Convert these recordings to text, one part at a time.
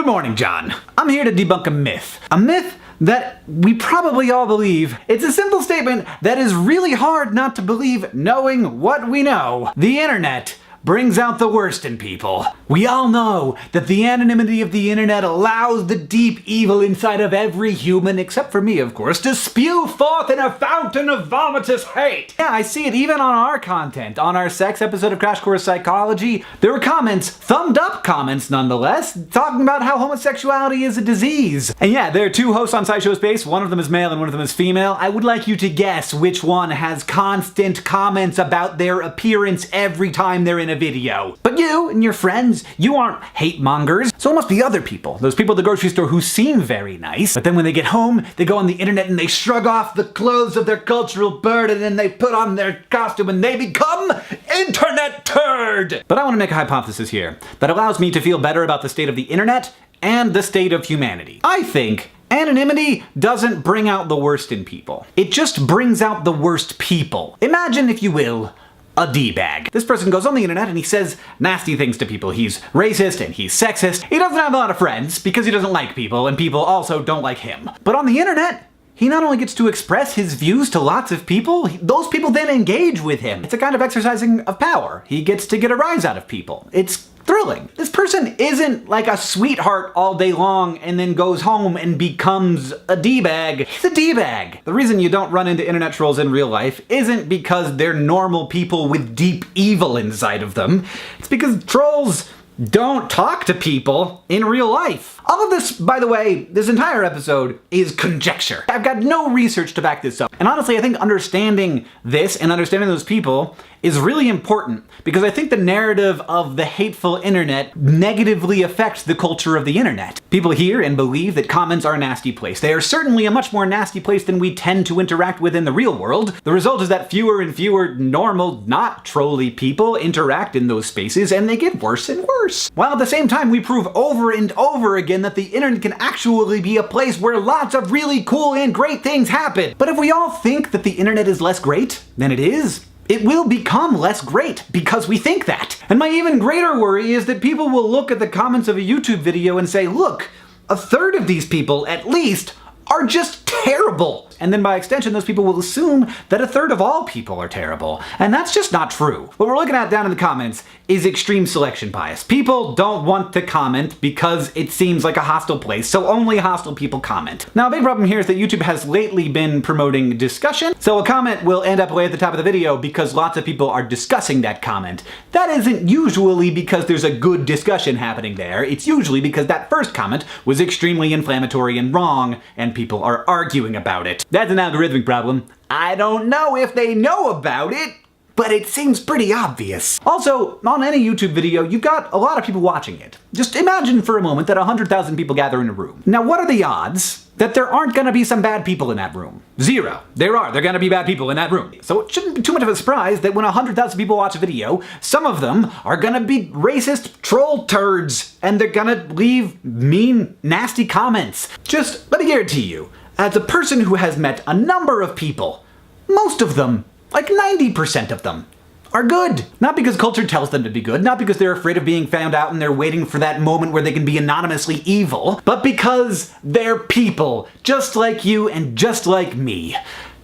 Good morning, John. I'm here to debunk a myth. A myth that we probably all believe. It's a simple statement that is really hard not to believe knowing what we know. The internet brings out the worst in people. We all know that the anonymity of the internet allows the deep evil inside of every human, except for me, of course, to spew forth in a fountain of vomitous hate. Yeah, I see it even on our content. On our sex episode of Crash Course Psychology, there were comments, thumbed up comments nonetheless, talking about how homosexuality is a disease. And yeah, there are two hosts on SciShow Space, one of them is male and one of them is female. I would like you to guess which one has constant comments about their appearance every time they're in a video. But you and your friends, you aren't hate mongers. So it must be other people. Those people at the grocery store who seem very nice, but then when they get home, they go on the internet and they shrug off the clothes of their cultural burden and they put on their costume and they become internet turd. But I want to make a hypothesis here that allows me to feel better about the state of the internet and the state of humanity. I think anonymity doesn't bring out the worst in people. It just brings out the worst people. Imagine, if you will, a D-bag. This person goes on the internet and he says nasty things to people. He's racist and he's sexist. He doesn't have a lot of friends because he doesn't like people and people also don't like him. But on the internet, he not only gets to express his views to lots of people, those people then engage with him. It's a kind of exercising of power. He gets to get a rise out of people. It's thrilling. This person isn't like a sweetheart all day long and then goes home and becomes a D-bag. He's a D-bag. The reason you don't run into internet trolls in real life isn't because they're normal people with deep evil inside of them. It's because trolls don't talk to people in real life. All of this, by the way, this entire episode is conjecture. I've got no research to back this up. And honestly, I think understanding this and understanding those people is really important because I think the narrative of the hateful internet negatively affects the culture of the internet. People hear and believe that comments are a nasty place. They are certainly a much more nasty place than we tend to interact with in the real world. The result is that fewer and fewer normal, not trolly people interact in those spaces and they get worse and worse. While at the same time we prove over and over again that the internet can actually be a place where lots of really cool and great things happen. But if we all think that the internet is less great than it is, it will become less great because we think that. And my even greater worry is that people will look at the comments of a YouTube video and say, look, a third of these people, at least, are just terrible. And then by extension, those people will assume that a third of all people are terrible. And that's just not true. What we're looking at down in the comments is extreme selection bias. People don't want to comment because it seems like a hostile place, so only hostile people comment. Now, a big problem here is that YouTube has lately been promoting discussion, so a comment will end up way at the top of the video because lots of people are discussing that comment. That isn't usually because there's a good discussion happening there. It's usually because that first comment was extremely inflammatory and wrong, and people are arguing about it. That's an algorithmic problem. I don't know if they know about it, but it seems pretty obvious. Also, on any YouTube video, you've got a lot of people watching it. Just imagine for a moment that 100,000 people gather in a room. Now, what are the odds that there aren't gonna be some bad people in that room? Zero. There are. There are gonna be bad people in that room. So it shouldn't be too much of a surprise that when 100,000 people watch a video, some of them are gonna be racist troll turds, and they're gonna leave mean, nasty comments. Just let me guarantee you, as a person who has met a number of people, most of them, like 90% of them, are good. Not because culture tells them to be good, not because they're afraid of being found out and they're waiting for that moment where they can be anonymously evil, but because they're people, just like you and just like me.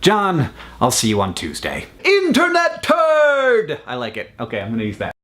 John, I'll see you on Tuesday. Internet turd! I like it. Okay, I'm gonna use that.